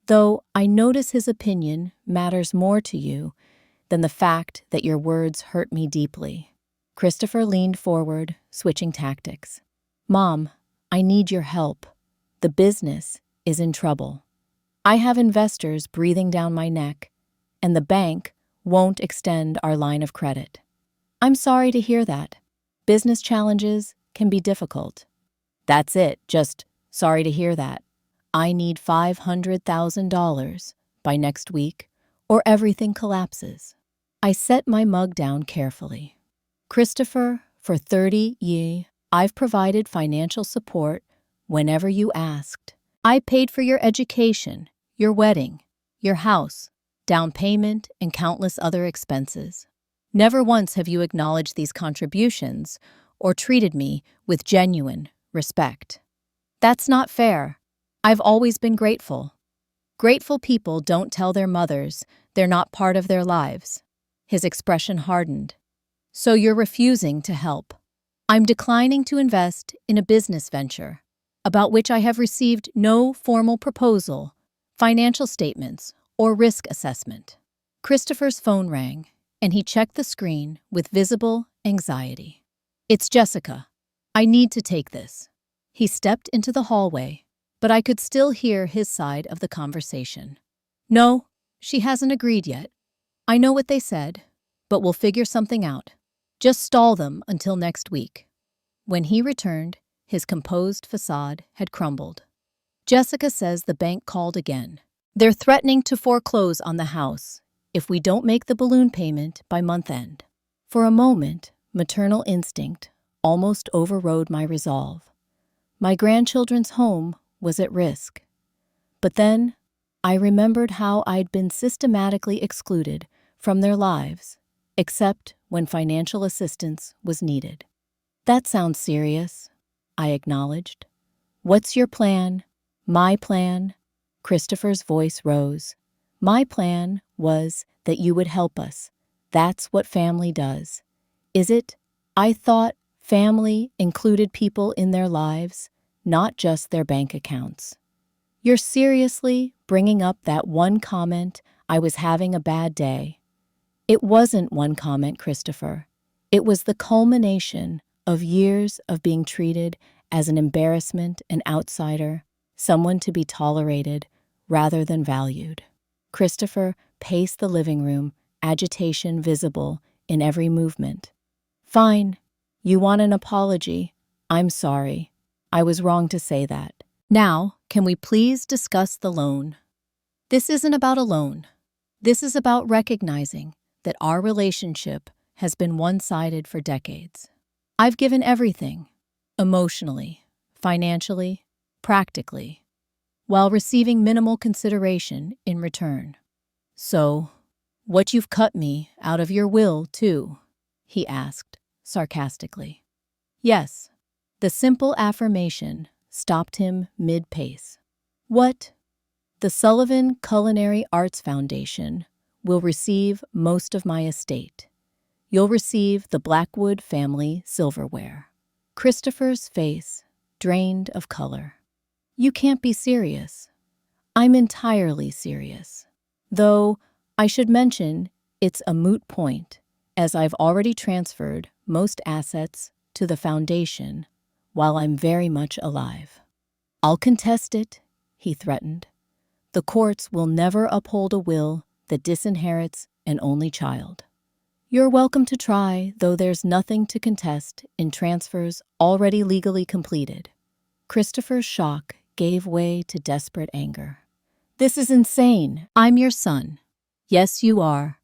Though I notice his opinion matters more to you than the fact that your words hurt me deeply. Christopher leaned forward, switching tactics. Mom, I need your help. The business is in trouble. I have investors breathing down my neck, and the bank won't extend our line of credit. I'm sorry to hear that. Business challenges can be difficult. That's it, just sorry to hear that. I need $500,000 by next week, or everything collapses. I set my mug down carefully. Christopher, for 30 years, I've provided financial support whenever you asked. I paid for your education, your wedding, your house, down payment, and countless other expenses. Never once have you acknowledged these contributions or treated me with genuine respect. That's not fair. I've always been grateful. Grateful people don't tell their mothers they're not part of their lives. His expression hardened. So you're refusing to help. I'm declining to invest in a business venture about which I have received no formal proposal, financial statements, or risk assessment. Christopher's phone rang, and he checked the screen with visible anxiety. It's Jessica. I need to take this. He stepped into the hallway, but I could still hear his side of the conversation. No, she hasn't agreed yet. I know what they said, but we'll figure something out. Just stall them until next week. When he returned, his composed facade had crumbled. Jessica says the bank called again. They're threatening to foreclose on the house if we don't make the balloon payment by month end. For a moment, maternal instinct almost overrode my resolve. My grandchildren's home was at risk. But then, I remembered how I'd been systematically excluded from their lives, except when financial assistance was needed. That sounds serious, I acknowledged. What's your plan? My plan? Christopher's voice rose. My plan was that you would help us. That's what family does. Is it? I thought family included people in their lives, not just their bank accounts. You're seriously bringing up that one comment, I was having a bad day. It wasn't one comment, Christopher. It was the culmination of years of being treated as an embarrassment, an outsider, someone to be tolerated rather than valued. Christopher paced the living room, agitation visible in every movement. Fine. You want an apology? I'm sorry. I was wrong to say that. Now, can we please discuss the loan? This isn't about a loan. This is about recognizing that our relationship has been one-sided for decades. I've given everything, emotionally, financially, practically, while receiving minimal consideration in return. So, what you've cut me out of your will, too? He asked, sarcastically. Yes. The simple affirmation stopped him mid-pace. What? The Sullivan Culinary Arts Foundation will receive most of my estate. You'll receive the Blackwood family silverware. Christopher's face drained of color. You can't be serious. I'm entirely serious. Though, I should mention, it's a moot point, as I've already transferred most assets to the foundation while I'm very much alive. I'll contest it, he threatened. The courts will never uphold a will that disinherits an only child. You're welcome to try, though there's nothing to contest in transfers already legally completed. Christopher's shock gave way to desperate anger. This is insane. I'm your son. Yes, you are.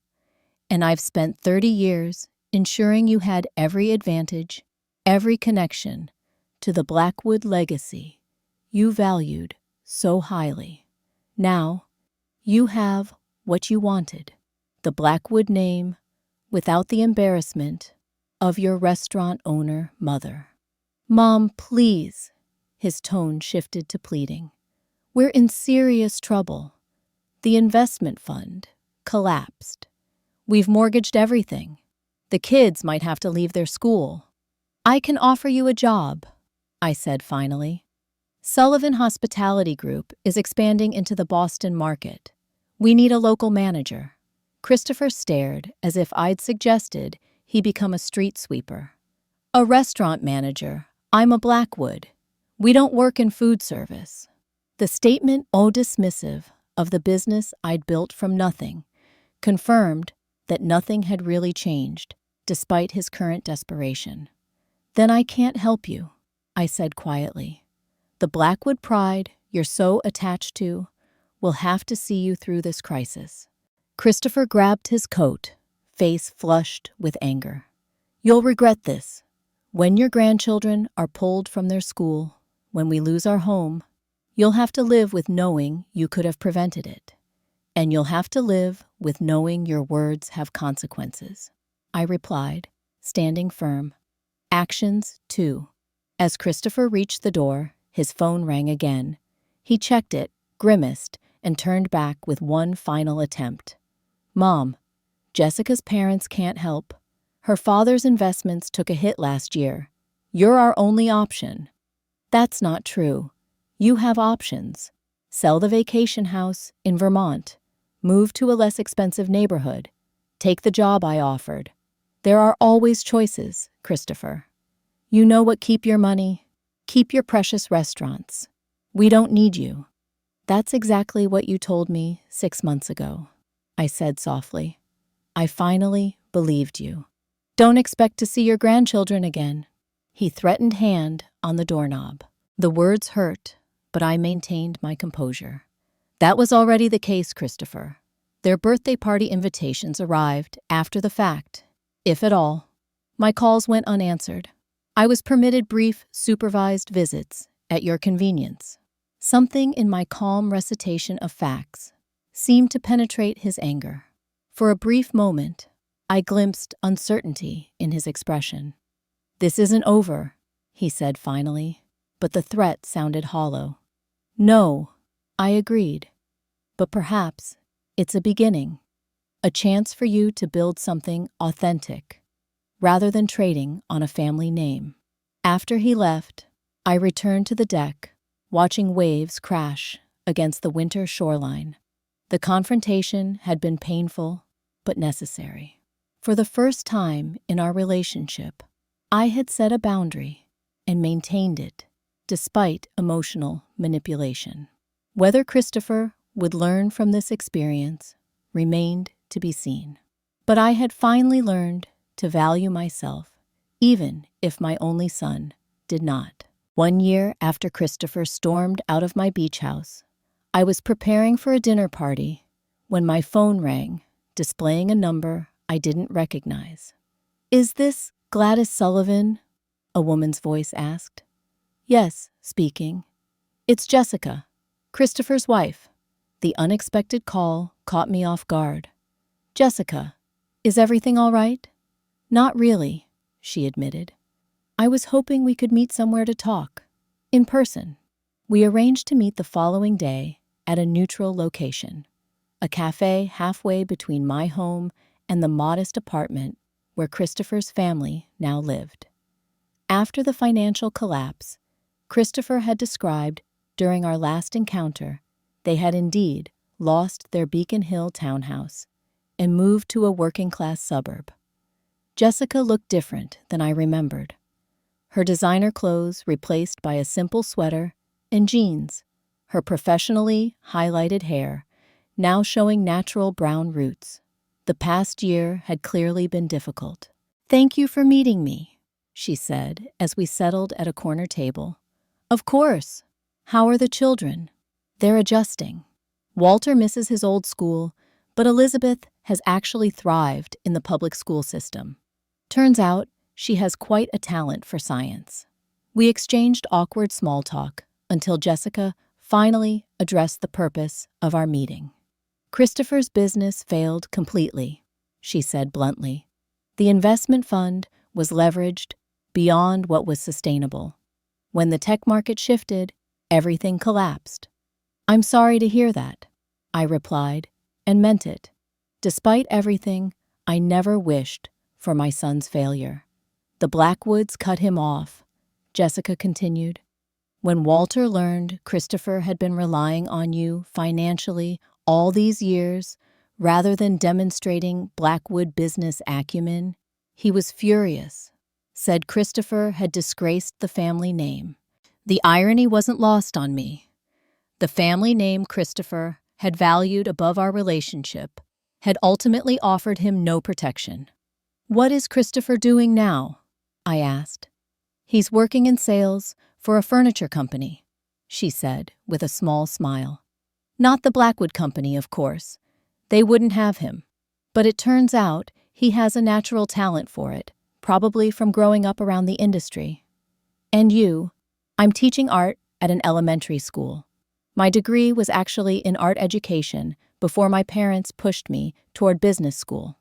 And I've spent 30 years ensuring you had every advantage, every connection to the Blackwood legacy you valued so highly. Now, you have what you wanted, the Blackwood name, without the embarrassment of your restaurant owner mother. Mom, please. His tone shifted to pleading. We're in serious trouble. The investment fund collapsed. We've mortgaged everything. The kids might have to leave their school. I can offer you a job, I said finally. Sullivan Hospitality Group is expanding into the Boston market. We need a local manager. Christopher stared as if I'd suggested he become a street sweeper. A restaurant manager. I'm a Blackwood. We don't work in food service. The statement, dismissive of the business I'd built from nothing, confirmed that nothing had really changed, despite his current desperation. Then I can't help you, I said quietly. The Blackwood pride you're so attached to will have to see you through this crisis. Christopher grabbed his coat, face flushed with anger. You'll regret this. When your grandchildren are pulled from their school, when we lose our home, you'll have to live with knowing you could have prevented it. And you'll have to live with knowing your words have consequences, I replied, standing firm. Actions, too. As Christopher reached the door, his phone rang again. He checked it, grimaced, and turned back with one final attempt. Mom, Jessica's parents can't help. Her father's investments took a hit last year. You're our only option. That's not true. You have options. Sell the vacation house in Vermont. Move to a less expensive neighborhood. Take the job I offered. There are always choices, Christopher. You know what? Keep your money. Keep your precious restaurants. We don't need you. That's exactly what you told me 6 months ago, I said softly. I finally believed you. Don't expect to see your grandchildren again. He threatened hand on the doorknob. The words hurt, but I maintained my composure. That was already the case, Christopher. Their birthday party invitations arrived after the fact, if at all. My calls went unanswered. I was permitted brief, supervised visits at your convenience. Something in my calm recitation of facts seemed to penetrate his anger. For a brief moment, I glimpsed uncertainty in his expression. This isn't over, he said finally, but the threat sounded hollow. No, I agreed. But perhaps it's a beginning, a chance for you to build something authentic, rather than trading on a family name. After he left, I returned to the deck, watching waves crash against the winter shoreline. The confrontation had been painful, but necessary. For the first time in our relationship, I had set a boundary and maintained it, despite emotional manipulation. Whether Christopher would learn from this experience remained to be seen. But I had finally learned to value myself, even if my only son did not. 1 year after Christopher stormed out of my beach house, I was preparing for a dinner party when my phone rang, displaying a number I didn't recognize. "Is this Gladys Sullivan?" a woman's voice asked. "Yes, speaking." "It's Jessica, Christopher's wife." The unexpected call caught me off guard. "Jessica, is everything all right?" "Not really," she admitted. "I was hoping we could meet somewhere to talk. In person." We arranged to meet the following day at a neutral location, a cafe halfway between my home and the modest apartment where Christopher's family now lived. After the financial collapse Christopher had described during our last encounter, they had indeed lost their Beacon Hill townhouse and moved to a working-class suburb. Jessica looked different than I remembered. Her designer clothes replaced by a simple sweater and jeans, her professionally highlighted hair now showing natural brown roots. The past year had clearly been difficult. "Thank you for meeting me," she said as we settled at a corner table. "Of course. How are the children?" "They're adjusting. Walter misses his old school, but Elizabeth has actually thrived in the public school system. Turns out she has quite a talent for science." We exchanged awkward small talk until Jessica finally addressed the purpose of our meeting. "Christopher's business failed completely," she said bluntly. "The investment fund was leveraged beyond what was sustainable. When the tech market shifted, everything collapsed." "I'm sorry to hear that," I replied, and meant it. Despite everything, I never wished for my son's failure. "The Blackwoods cut him off," Jessica continued. "When Walter learned Christopher had been relying on you financially all these years, rather than demonstrating Blackwood business acumen, he was furious. Said Christopher had disgraced the family name. The irony wasn't lost on me. The family name Christopher had valued above our relationship had ultimately offered him no protection." "What is Christopher doing now?" I asked. "He's working in sales for a furniture company," she said with a small smile. "Not the Blackwood Company, of course. They wouldn't have him. But it turns out he has a natural talent for it, probably from growing up around the industry. And you?" "I'm teaching art at an elementary school. My degree was actually in art education before my parents pushed me toward business school.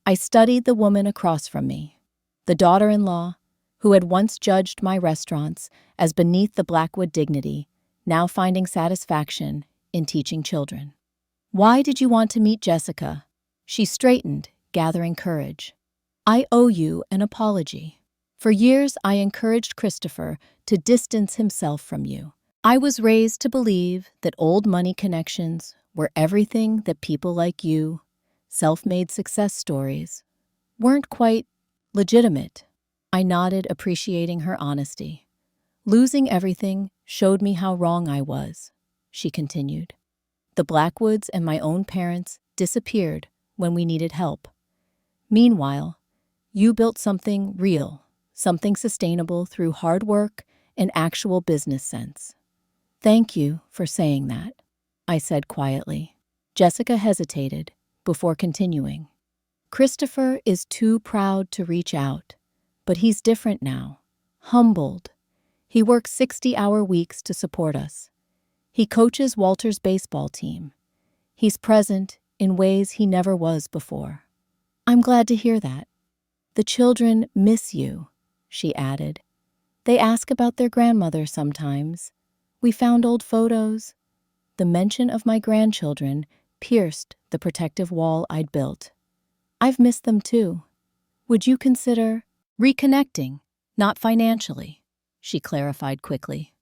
I studied the woman across from me, the daughter-in-law, who had once judged my restaurants as beneath the Blackwood dignity, now finding satisfaction in teaching children." "Why did you want to meet Jessica?" She straightened, gathering courage. "I owe you an apology. For years I encouraged Christopher to distance himself from you. I was raised to believe that old money connections were everything that people like you, self-made success stories, weren't quite legitimate." I nodded, appreciating her honesty. "Losing everything showed me how wrong I was," she continued. "The Blackwoods and my own parents disappeared when we needed help. Meanwhile, you built something real, something sustainable through hard work and actual business sense." "Thank you for saying that," I said quietly. Jessica hesitated before continuing. "Christopher is too proud to reach out, but he's different now, humbled. He works 60-hour weeks to support us. He coaches Walter's baseball team. He's present in ways he never was before." "I'm glad to hear that." "The children miss you," she added. "They ask about their grandmother sometimes. We found old photos." The mention of my grandchildren pierced the protective wall I'd built. "I've missed them too. Would you consider reconnecting, not financially?" she clarified quickly.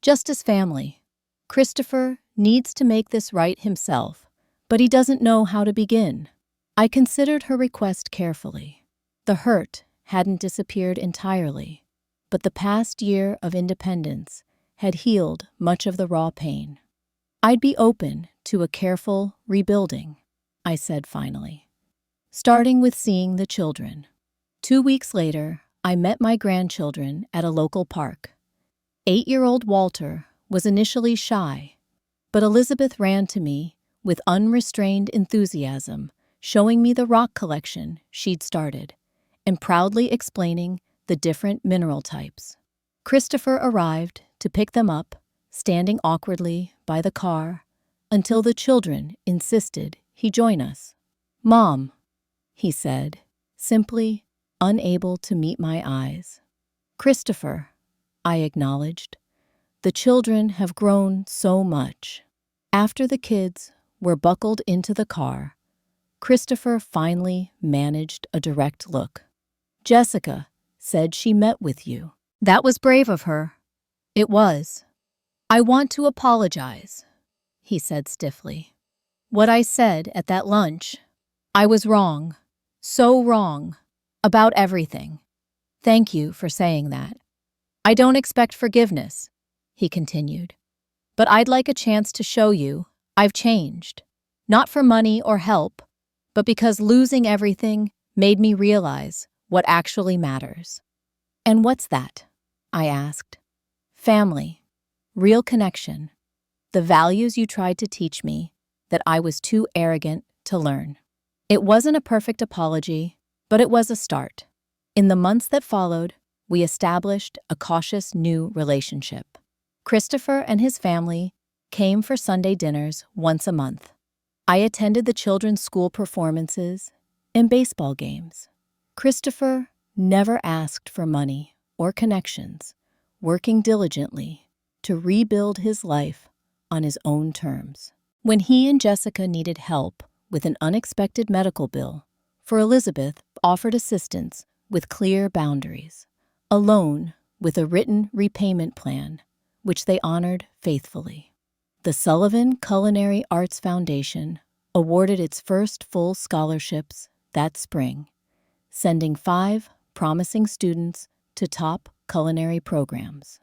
"Just as family. Christopher needs to make this right himself, but he doesn't know how to begin." I considered her request carefully. The hurt hadn't disappeared entirely, but the past year of independence had healed much of the raw pain. "I'd be open to a careful rebuilding," I said finally, "starting with seeing the children." 2 weeks later, I met my grandchildren at a local park. 8-year-old Walter was initially shy, but Elizabeth ran to me with unrestrained enthusiasm, showing me the rock collection she'd started, and proudly explaining the different mineral types. Christopher arrived to pick them up, standing awkwardly by the car, until the children insisted he join us. "Mom," he said, simply unable to meet my eyes. "Christopher," I acknowledged. "The children have grown so much." After the kids were buckled into the car, Christopher finally managed a direct look. "Jessica said she met with you." "That was brave of her." "It was." "I want to apologize," he said stiffly. "What I said at that lunch, I was wrong. So wrong. About everything. Thank you for saying that. I don't expect forgiveness," he continued. "But I'd like a chance to show you I've changed. Not for money or help, but because losing everything made me realize what actually matters." "And what's that?" I asked. "Family. Real connection. The values you tried to teach me that I was too arrogant to learn." It wasn't a perfect apology, but it was a start. In the months that followed, we established a cautious new relationship. Christopher and his family came for Sunday dinners once a month. I attended the children's school performances and baseball games. Christopher never asked for money or connections, working diligently to rebuild his life on his own terms. When he and Jessica needed help with an unexpected medical bill, for Elizabeth offered assistance with clear boundaries, a loan with a written repayment plan, which they honored faithfully. The Sullivan Culinary Arts Foundation awarded its first full scholarships that spring, sending 5 promising students to top culinary programs.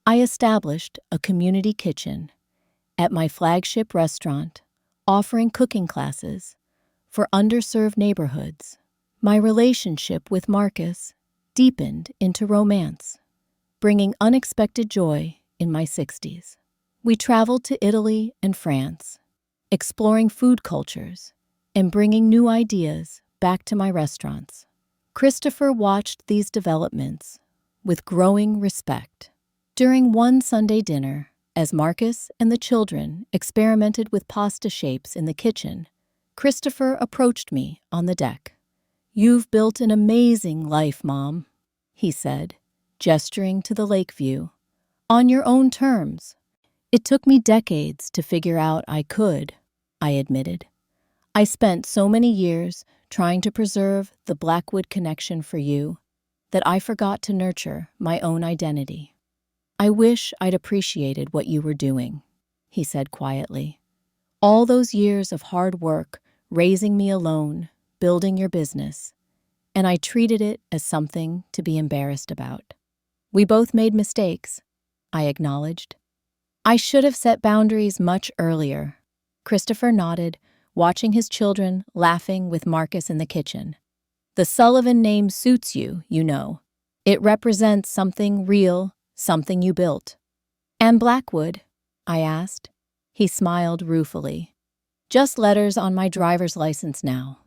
I established a community kitchen at my flagship restaurant, offering cooking classes for underserved neighborhoods. My relationship with Marcus deepened into romance, bringing unexpected joy in my 60s. We traveled to Italy and France, exploring food cultures and bringing new ideas back to my restaurants. Christopher watched these developments with growing respect. During one Sunday dinner, as Marcus and the children experimented with pasta shapes in the kitchen, Christopher approached me on the deck. "You've built an amazing life, Mom," he said, gesturing to the lake view. "On your own terms." "It took me decades to figure out I could," I admitted. "I spent so many years trying to preserve the Blackwood connection for you that I forgot to nurture my own identity." "I wish I'd appreciated what you were doing," he said quietly. "All those years of hard work, raising me alone, building your business, and I treated it as something to be embarrassed about." "We both made mistakes," I acknowledged. "I should have set boundaries much earlier." Christopher nodded, watching his children laughing with Marcus in the kitchen. "The Sullivan name suits you, you know. It represents something real, something you built." "And Blackwood?" I asked. He smiled ruefully. "Just letters on my driver's license now."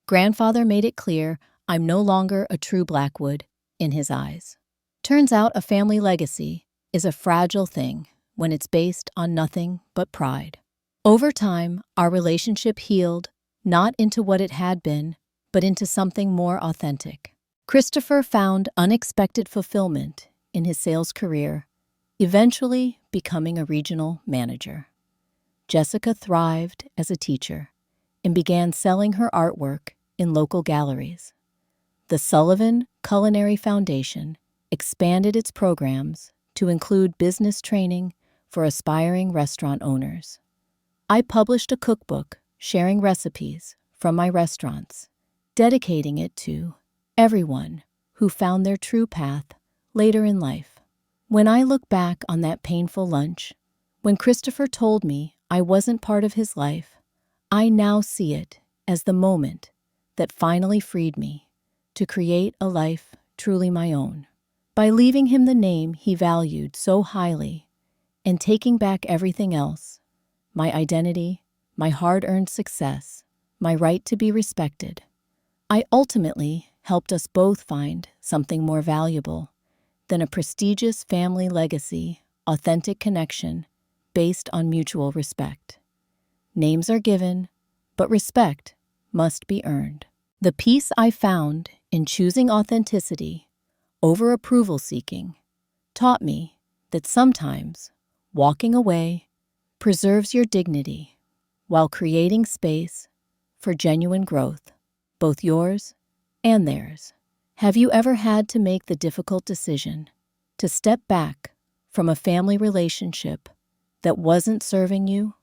Grandfather made it clear I'm no longer a true Blackwood in his eyes. Turns out a family legacy is a fragile thing when it's based on nothing but pride. Over time, our relationship healed, not into what it had been, but into something more authentic. Christopher found unexpected fulfillment in his sales career, eventually becoming a regional manager. Jessica thrived as a teacher and began selling her artwork in local galleries. The Sullivan Culinary Foundation expanded its programs to include business training for aspiring restaurant owners. I published a cookbook sharing recipes from my restaurants, dedicating it to everyone who found their true path later in life. When I look back on that painful lunch, when Christopher told me I wasn't part of his life, I now see it as the moment that finally freed me to create a life truly my own. By leaving him the name he valued so highly and taking back everything else, my identity, my hard-earned success, my right to be respected. I ultimately helped us both find something more valuable than a prestigious family legacy, authentic connection based on mutual respect. Names are given, but respect must be earned. The peace I found in choosing authenticity over approval seeking taught me that sometimes walking away preserves your dignity while creating space for genuine growth, both yours and theirs. Have you ever had to make the difficult decision to step back from a family relationship that wasn't serving you?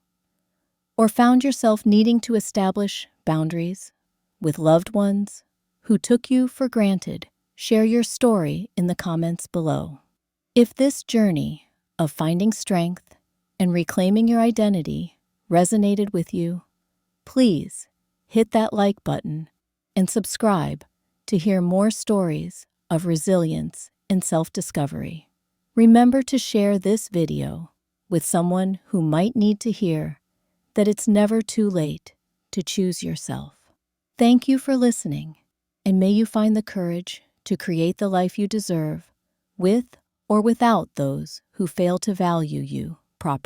Or found yourself needing to establish boundaries with loved ones who took you for granted? Share your story in the comments below. If this journey of finding strength and reclaiming your identity resonated with you, please hit that like button and subscribe to hear more stories of resilience and self-discovery. Remember to share this video with someone who might need to hear that it's never too late to choose yourself. Thank you for listening, and may you find the courage to create the life you deserve with or without those who fail to value you properly.